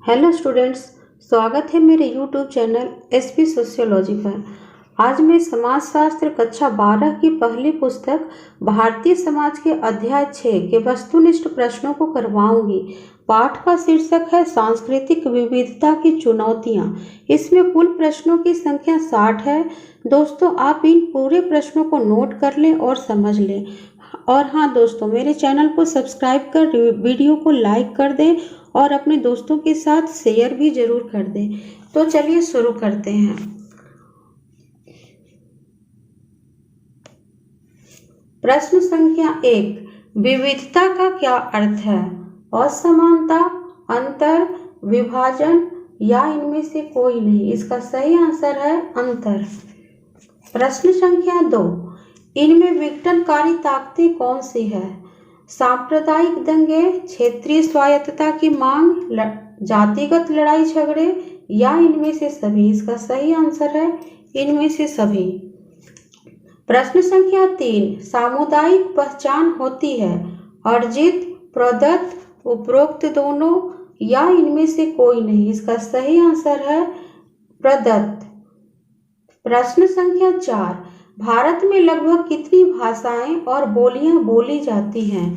Hello students, स्वागत है मेरे यूट्यूब चैनल एसपी सोशियोलॉजी पर। आज मैं समाजशास्त्र कक्षा 12 की पहली पुस्तक भारतीय समाज के अध्याय 6 के वस्तुनिष्ठ प्रश्नों को करवाऊंगी। पाठ का शीर्षक है सांस्कृतिक विविधता की चुनौतियां। इसमें कुल प्रश्नों की संख्या 60 है। दोस्तों, आप इन पूरे प्रश्नों को नोट कर लें और समझ लें। और हाँ दोस्तों, मेरे चैनल को सब्सक्राइब कर वीडियो को लाइक कर दें और अपने दोस्तों के साथ शेयर भी जरूर कर दें। तो चलिए शुरू करते हैं। प्रश्न संख्या 1, विविधता का क्या अर्थ है? असमानता, अंतर, विभाजन या इनमें से कोई नहीं। इसका सही आंसर है अंतर। प्रश्न संख्या 2, इनमें विघटनकारी ताकतें कौन सी है? सांप्रदायिक दंगे, क्षेत्रीय स्वायत्तता की मांग, जातिगत लड़ाई झगड़े या इनमें से सभी। इसका सही आंसर है इनमें से सभी। प्रश्न संख्या 3, सामुदायिक पहचान होती है अर्जित, प्रदत्त, उपरोक्त दोनों या इनमें से कोई नहीं। इसका सही आंसर है प्रदत्त। प्रश्न संख्या 4, भारत में लगभग कितनी भाषाएं और बोलियां बोली जाती हैं?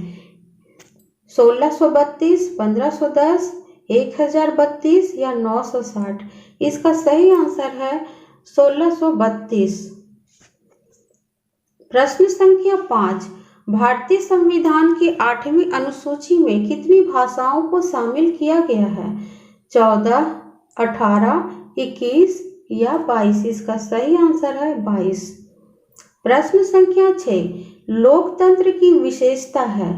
1632, 1510, 1032 या 960। इसका सही आंसर है 1632। प्रश्न संख्या 5, भारतीय संविधान की 8वीं अनुसूची में कितनी भाषाओं को शामिल किया गया है? 14, 18, 21 या 22। इसका सही आंसर है 22। प्रश्न संख्या 6, लोकतंत्र की विशेषता है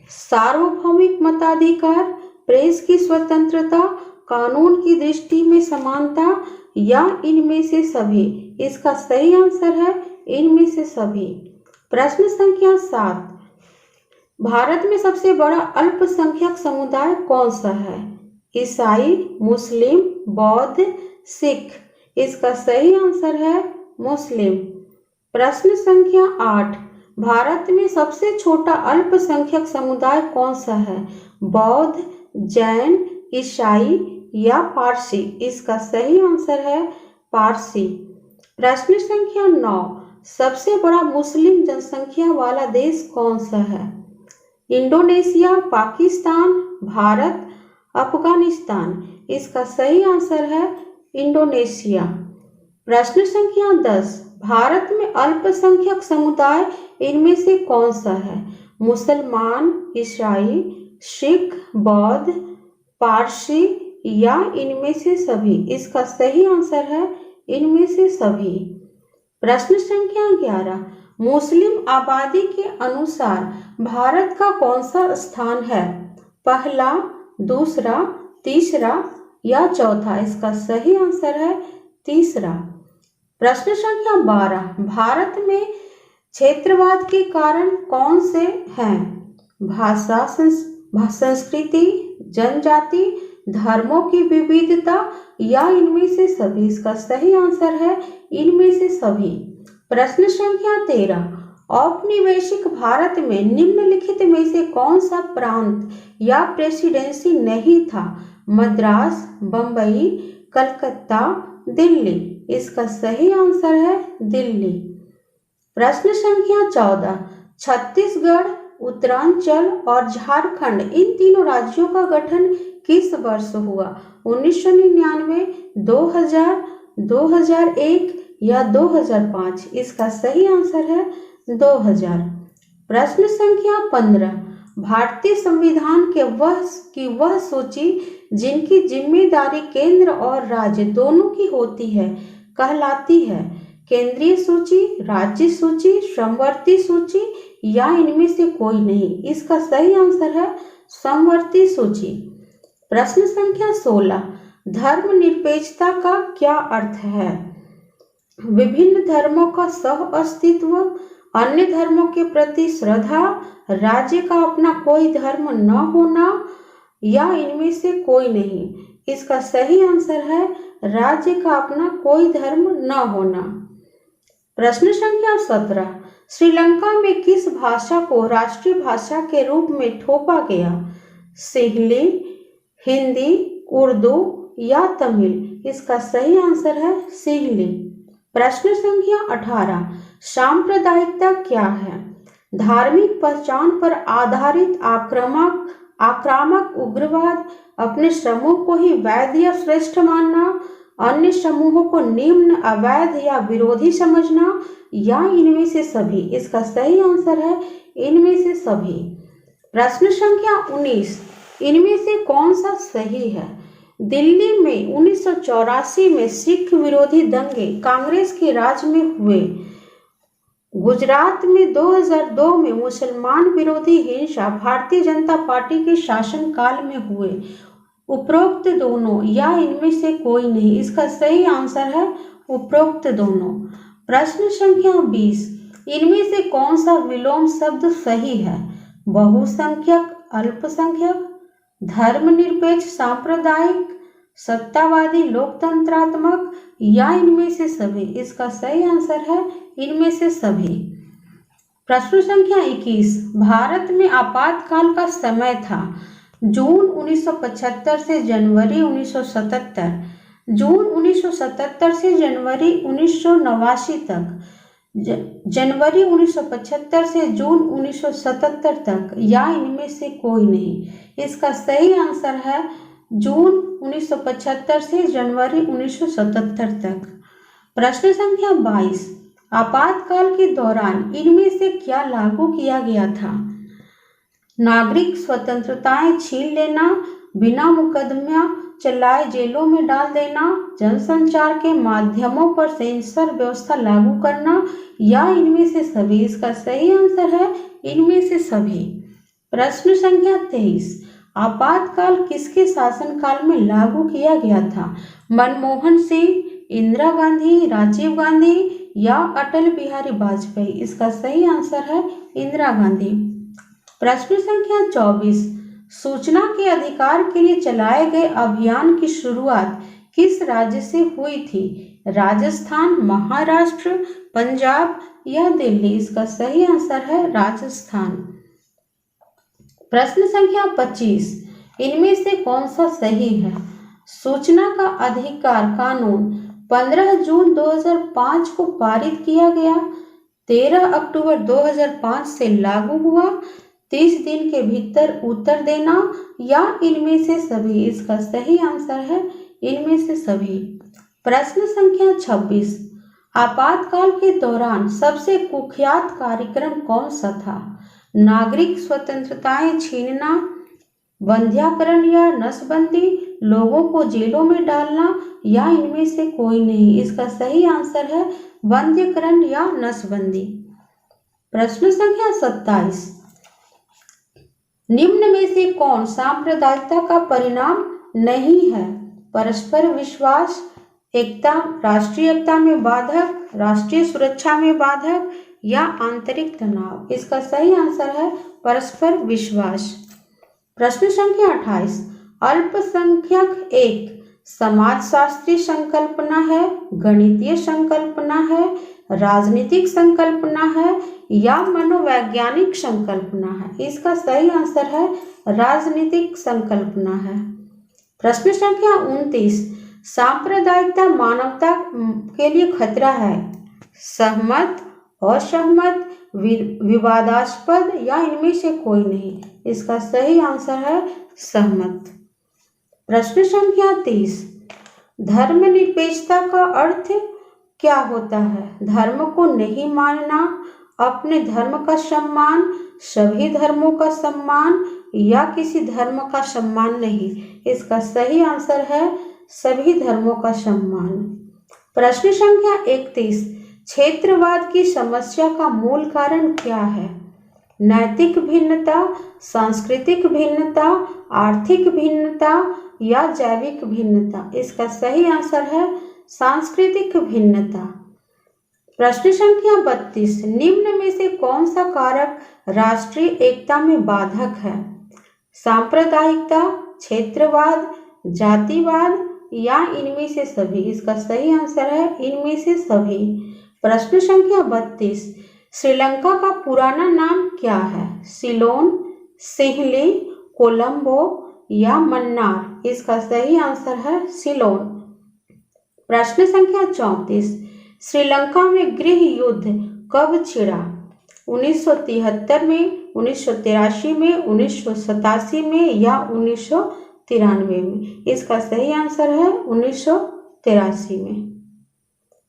सार्वभौमिक मताधिकार, प्रेस की स्वतंत्रता, कानून की दृष्टि में समानता या इनमें से सभी। इसका सही आंसर है इनमें से सभी। प्रश्न संख्या 7, भारत में सबसे बड़ा अल्पसंख्यक समुदाय कौन सा है? ईसाई, मुस्लिम, बौद्ध, सिख। इसका सही आंसर है मुस्लिम। प्रश्न संख्या 8, भारत में सबसे छोटा अल्पसंख्यक समुदाय कौन सा है? बौद्ध, जैन, ईसाई या पारसी। इसका सही आंसर है पारसी। प्रश्न संख्या 9, सबसे बड़ा मुस्लिम जनसंख्या वाला देश कौन सा है? इंडोनेशिया, पाकिस्तान, भारत, अफगानिस्तान। इसका सही आंसर है इंडोनेशिया। प्रश्न संख्या 10, भारत में अल्पसंख्यक समुदाय इनमें से कौन सा है? मुसलमान, ईसाई, सिख, बौद्ध, पारसी या इनमें से सभी। इसका सही आंसर है इनमें से सभी। प्रश्न संख्या 11, मुस्लिम आबादी के अनुसार भारत का कौन सा स्थान है? पहला, दूसरा, तीसरा या चौथा। इसका सही आंसर है तीसरा। प्रश्न संख्या 12, भारत में क्षेत्रवाद के कारण कौन से हैं? भाषा, संस्कृति, जनजाति, धर्मों की विविधता या इनमें से सभी। इसका सही आंसर है इनमें से सभी। प्रश्न संख्या 13, औपनिवेशिक भारत में निम्नलिखित में से कौन सा प्रांत या प्रेसिडेंसी नहीं था? मद्रास, बंबई, कलकत्ता, दिल्ली। इसका सही आंसर है दिल्ली। प्रश्न संख्या 14, छत्तीसगढ़, उत्तरांचल और झारखंड इन तीनों राज्यों का गठन किस वर्ष हुआ? 1999, 2000, 2001 या 2005। इसका सही आंसर है 2000। प्रश्न संख्या 15, भारतीय संविधान के वह सूची जिनकी जिम्मेदारी केंद्र और राज्य दोनों की होती है कहलाती है? केंद्रीय सूची, राज्य सूची, समवर्ती सूची या इनमें से कोई नहीं। इसका सही आंसर है समवर्ती सूची। प्रश्न संख्या 16, धर्मनिरपेक्षता का क्या अर्थ है? विभिन्न धर्मों का सह अस्तित्व, अन्य धर्मों के प्रति श्रद्धा, राज्य का अपना कोई धर्म न होना या इनमें से कोई नहीं। इसका सही आंसर है राज्य का अपना कोई धर्म न होना। प्रश्न संख्या 17, श्रीलंका में किस भाषा को राष्ट्रीय भाषा के रूप में थोपा गया? सिंहली, हिंदी, उर्दू या तमिल? इसका सही आंसर है सिंहली। प्रश्न संख्या 18, सांप्रदायिकता क्या है? धार्मिक पहचान पर आधारित आक्रामक उग्रवाद, अपने समूह को ही वैध या श्रेष्ठ मानना, अन्य समूहों को निम्न, अवैध या विरोधी समझना, या इनमें से सभी? इसका सही आंसर है इनमें से सभी। प्रश्न संख्या 19, इनमें से कौन सा सही है? दिल्ली में 1984 में सिख विरोधी दंगे कांग्रेस के राज में हुए। गुजरात में 2002 में मुसलमान विरोधी हिंसा भारतीय जनता पार्टी के शासनकाल में हुए। उपरोक्त दोनों या इनमें से कोई नहीं? इसका सही आंसर है उपरोक्त दोनों। प्रश्न संख्या 20, इनमें से कौन सा विलोम शब्द सही है? बहुसंख्यक, अल्पसंख्यक, धर्मनिरपेक्ष, सांप्रदायिक, सत्तावादी, लोकतंत्रात्मक, या इनमें से सभी? इसका सही आंसर है इनमें से सभी। प्रश्न संख्या 21, भारत में आपातकाल का समय था जून 1975 से जनवरी 1977, जून 1977 से जनवरी 1989 तक, जनवरी 1975 से जून 1977 तक, या इनमें से कोई नहीं? इसका सही आंसर है जून 1975 से जनवरी 1977 तक। प्रश्न संख्या 22, आपातकाल के दौरान इनमें से क्या लागू किया गया था? नागरिक स्वतंत्रताएं छीन लेना, बिना मुकदमा चलाए जेलों में डाल देना, जनसंचार के माध्यमों पर सेंसर व्यवस्था लागू करना, या इनमें से सभी? इसका सही आंसर है इनमें से सभी। प्रश्न संख्या 23, आपातकाल किसके शासनकाल में लागू किया गया था? मनमोहन सिंह, इंदिरा गांधी, राजीव गांधी, या अटल बिहारी वाजपेयी? इसका सही आंसर है इंदिरा गांधी। प्रश्न संख्या 24, सूचना के अधिकार के लिए चलाए गए अभियान की शुरुआत किस राज्य से हुई थी? राजस्थान, महाराष्ट्र, पंजाब, या दिल्ली? इसका सही आंसर है राजस्थान। प्रश्न संख्या 25, इनमें से कौन सा सही है? सूचना का अधिकार कानून 15 जून 2005 को पारित किया गया, 13 अक्टूबर 2005 से लागू हुआ, 30 दिन के भीतर उत्तर देना, या इनमें से सभी? इसका सही आंसर है इनमें से सभी। प्रश्न संख्या 26, आपातकाल के दौरान सबसे कुख्यात कार्यक्रम कौन सा था? नागरिक स्वतंत्रताएं छीनना, बंध्याकरण या नसबंदी, लोगों को जेलों में डालना, या इनमें से कोई नहीं? इसका सही आंसर है बंध्याकरण या नसबंदी। प्रश्न संख्या 27, निम्न में से कौन सांप्रदायिकता का परिणाम नहीं है? परस्पर विश्वास, एकता, राष्ट्रीय एकता में बाधक, राष्ट्रीय सुरक्षा में बाधक, या आंतरिक तनाव? इसका सही आंसर है परस्पर विश्वास। प्रश्न संख्या 28, अल्पसंख्यक एक समाजशास्त्री संकल्पना है, गणितीय संकल्पना है, राजनीतिक संकल्पना है, या मनोवैज्ञानिक संकल्पना है? इसका सही आंसर है राजनीतिक संकल्पना है। प्रश्न संख्या 29, सांप्रदायिकता मानवता के लिए खतरा है? सहमत, असहमत, विवादास्पद, या इनमें से कोई नहीं? इसका सही आंसर है सहमत। प्रश्न संख्या 30, धर्मनिरपेक्षता का अर्थ क्या होता है? धर्म को नहीं मानना, अपने धर्म का सम्मान, सभी धर्मों का सम्मान, या किसी धर्म का सम्मान नहीं? इसका सही आंसर है सभी धर्मों का सम्मान। प्रश्न संख्या 31, क्षेत्रवाद की समस्या का मूल कारण क्या है? नैतिक भिन्नता, सांस्कृतिक भिन्नता, आर्थिक भिन्नता, या जैविक भिन्नता? इसका सही आंसर है सांस्कृतिक भिन्नता। प्रश्न संख्या 32, निम्न में से कौन सा कारक राष्ट्रीय एकता में बाधक है? सांप्रदायिकता, क्षेत्रवाद, जातिवाद, या इनमें से सभी? इसका सही आंसर है इनमें से सभी। प्रश्न संख्या 32, श्रीलंका का पुराना नाम क्या है? सिलोन, सिंहली, कोलंबो, या मन्नार? इसका सही आंसर है सिलोन। प्रश्न संख्या 34, श्रीलंका में गृह युद्ध कब छिड़ा? 1973 में, 1983 में, 1987 में या 1993 में? इसका सही आंसर है 1983 में।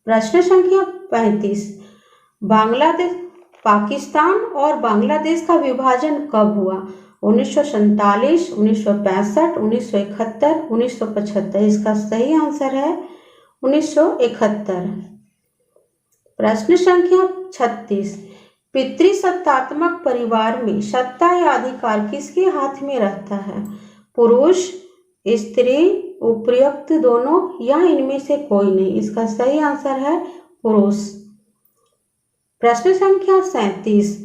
प्रश्न संख्या 35, बांग्लादेश, पाकिस्तान और बांग्लादेश का विभाजन कब हुआ? 1947, 1965, 1971, 1975? इसका सही आंसर है 1971। प्रश्न संख्या 36, पितृसत्तात्मक परिवार में सत्ता या अधिकार किसके हाथ में रहता है? पुरुष, स्त्री, उपयुक्त दोनों या इनमें से कोई नहीं? इसका सही आंसर है पुरुष। प्रश्न संख्या 37,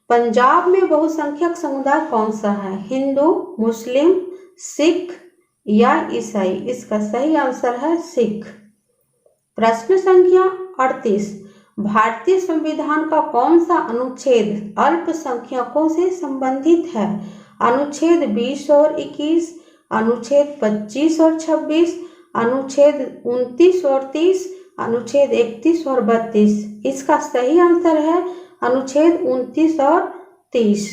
पंजाब में बहुसंख्यक समुदाय कौन सा है? हिंदू, मुस्लिम, सिख या ईसाई? इसका सही आंसर है सिख। प्रश्न संख्या 38, भारतीय संविधान का कौन सा अनुच्छेद अल्पसंख्यकों से संबंधित है? अनुच्छेद 20 और 21, अनुच्छेद 25 और 26, अनुच्छेद 29 और 30, अनुच्छेद 31 और 32? इसका सही आंसर है अनुच्छेद 29 और 30।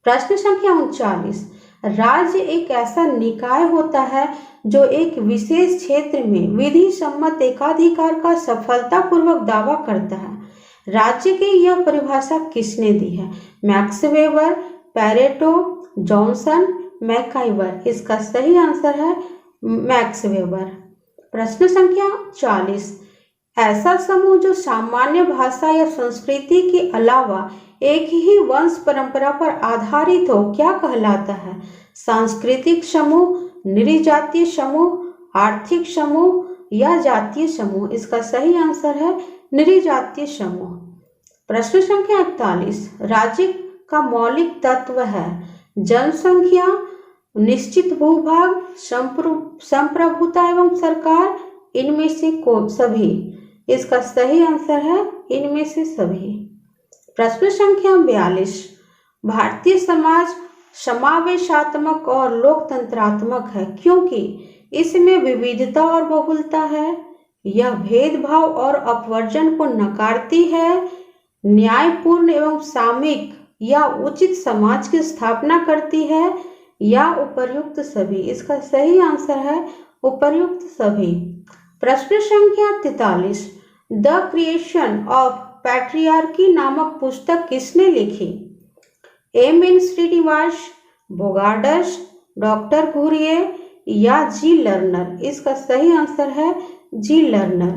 प्रश्न संख्या 39, राज्य एक ऐसा निकाय होता है जो एक विशेष क्षेत्र में विधि सम्मत एकाधिकार का सफलतापूर्वक दावा करता है। राज्य की यह परिभाषा किसने दी है? Max weber, Pareto, Johnson, MacIver? इसका सही आंसर है मैक्स वेबर। प्रश्न संख्या 40, ऐसा समूह जो सामान्य भाषा या संस्कृति के अलावा एक ही वंश परंपरा पर आधारित हो क्या कहलाता है? सांस्कृतिक समूह, नृजातीय समूह, आर्थिक समूह या जातीय समूह? इसका सही आंसर है नृजातीय समूह। प्रश्न संख्या 41, राज्य का मौलिक तत्व है जनसंख्या, निश्चित भूभाग, संप्रभुता एवं सरकार, इनमें से सभी? इसका सही आंसर है इनमें से सभी। प्रश्न संख्या 42, भारतीय समाज समावेशात्मक और लोकतंत्रात्मक है क्योंकि इसमें विविधता और बहुलता है, यह भेदभाव और अपवर्जन को नकारती है, न्यायपूर्ण एवं सामूहिक या उचित समाज की स्थापना करती है या उपर्युक्त सभी? इसका सही आंसर है उपर्युक्त सभी। प्रश्न संख्या 43, द क्रिएशन ऑफ पैट्रियार्की नामक पुस्तक किसने लिखी? एम.एन. श्रीनिवास, बोगार्ड्स, डॉक्टर घुरिये या जी लर्नर? इसका सही आंसर है जी लर्नर।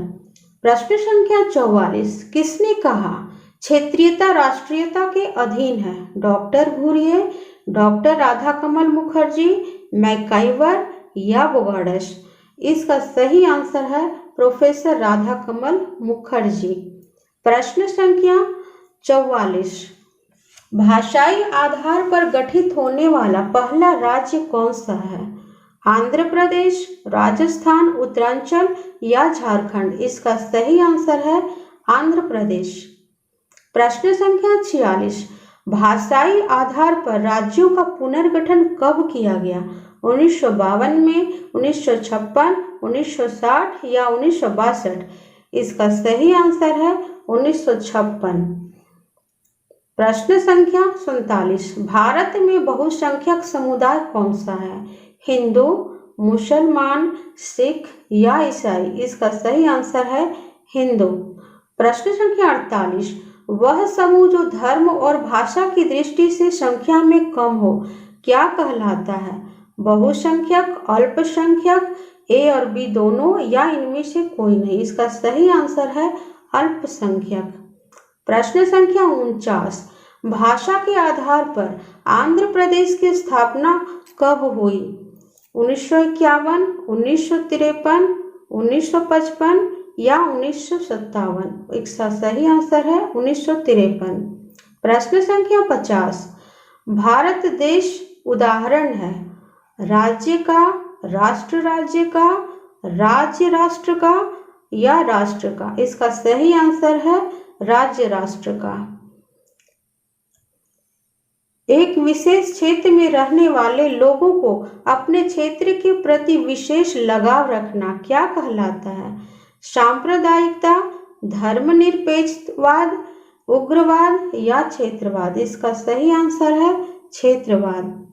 प्रश्न संख्या 44, किसने कहा क्षेत्रीयता राष्ट्रीयता के अधीन है? Doctor Ghurye, doctor Radhakamal Mukherjee, MacIver या बोगार्ड्स? इसका सही आंसर है प्रोफेसर राधाकमल मुखर्जी। प्रश्न संख्या 44, भाषाई आधार पर गठित होने वाला पहला राज्य कौन सा है? आंध्र प्रदेश, राजस्थान, उत्तरांचल या झारखंड? इसका सही आंसर है आंध्र प्रदेश। प्रश्न संख्या 46, भाषाई आधार पर राज्यों का पुनर्गठन कब किया गया? 1952 में, 1956, 1960 या 1962? इसका सही आंसर है 1956। प्रश्न संख्या 47, भारत में बहुसंख्यक समुदाय कौन सा है? हिंदू, मुसलमान, सिख या ईसाई? इसका सही आंसर है हिंदू। प्रश्न संख्या 48, वह समूह जो धर्म और भाषा की दृष्टि से संख्या में कम हो क्या कहलाता है? बहुसंख्यक, अल्पसंख्यक, ए और बी दोनों या इनमें से कोई नहीं? इसका सही आंसर है अल्पसंख्यक। प्रश्न संख्या 49, भाषा के आधार पर आंध्र प्रदेश की स्थापना कब हुई? 1951, 1953, 1955 या 1957? इसका सही आंसर है 1953। प्रश्न संख्या 50, भारत देश उदाहरण है राज्य का, राष्ट्र राज्य का, राज्य राष्ट्र का या राष्ट्र का? इसका सही आंसर है राज्य राष्ट्र का। एक विशेष क्षेत्र में रहने वाले लोगों को अपने क्षेत्र के प्रति विशेष लगाव रखना क्या कहलाता है? सांप्रदायिकता, धर्मनिरपेक्षवाद, उग्रवाद या क्षेत्रवाद? इसका सही आंसर है क्षेत्रवाद।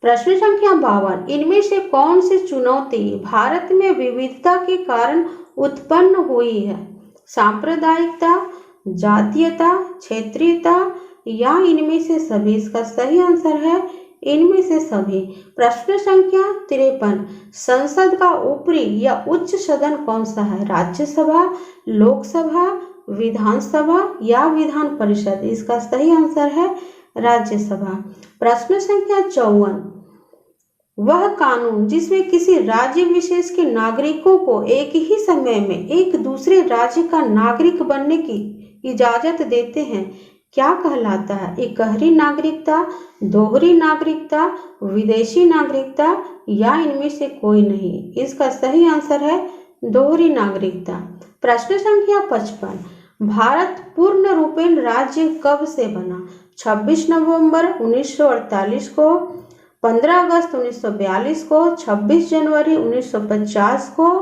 प्रश्न संख्या 52, इनमें से कौन सी चुनौती भारत में विविधता के कारण उत्पन्न हुई है? सांप्रदायिकता, जातीयता, क्षेत्रीयता या इनमें से सभी? इसका सही आंसर है इनमें से सभी। प्रश्न संख्या 53, संसद का ऊपरी या उच्च सदन कौन सा है? राज्यसभा, लोकसभा, विधानसभा या विधान परिषद? इसका सही आंसर है राज्यसभा। प्रश्न संख्या 54, वह कानून जिसमें किसी राज्य विशेष के नागरिकों को एक ही समय में एक दूसरे राज्य का नागरिक बनने की इजाजत देते हैं क्या कहलाता है? इकहरी नागरिकता, दोहरी नागरिकता, विदेशी नागरिकता या इनमें से कोई नहीं? इसका सही आंसर है दोहरी नागरिकता। प्रश्न संख्या 55, भारत पूर्ण रूपेण राज्य कब से बना? 26 नवंबर 1948 को, 15 अगस्त 1942 को, 26 जनवरी 1950 को,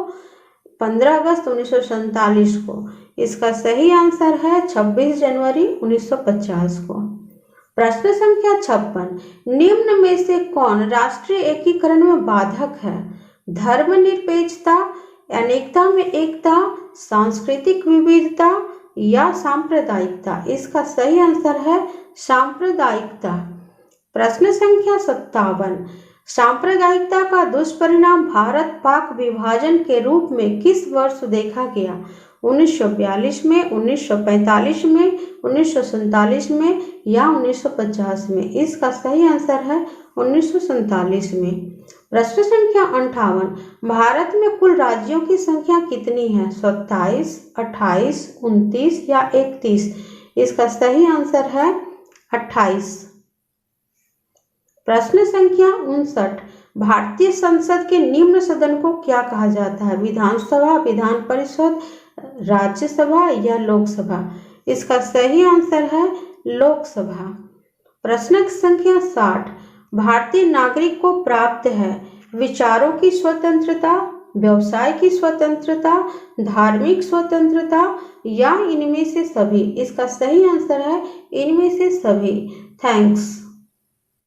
15 अगस्त 1947 को? इसका सही आंसर है 26 जनवरी 1950 को। प्रश्न संख्या 56, निम्न में से कौन राष्ट्रीय एकीकरण में बाधक है? धर्मनिरपेक्षता, अनेकता में एकता, सांस्कृतिक विविधता या सांप्रदायिकता? इसका सही आंसर है सांप्रदायिकता। प्रश्न संख्या 57, सांप्रदायिकता का दुष्परिणाम भारत पाक विभाजन के रूप में किस वर्ष देखा गया? 1942 में, 1945 में, 1947 में या 1950 में? इसका सही आंसर है 1947 में। प्रश्न संख्या 58, भारत में कुल राज्यों की संख्या कितनी है? 27, 28, 29 या 31? इसका सही आंसर है 28। प्रश्न संख्या 59, भारतीय संसद के निम्न सदन को क्या कहा जाता है? विधानसभा, विधान परिषद, राज्यसभा या लोकसभा? इसका सही आंसर है लोकसभा। प्रश्न संख्या 60, भारतीय नागरिक को प्राप्त है विचारों की स्वतंत्रता, व्यवसाय की स्वतंत्रता, धार्मिक स्वतंत्रता या इनमें से सभी? इसका सही आंसर है इनमें से सभी। थैंक्स।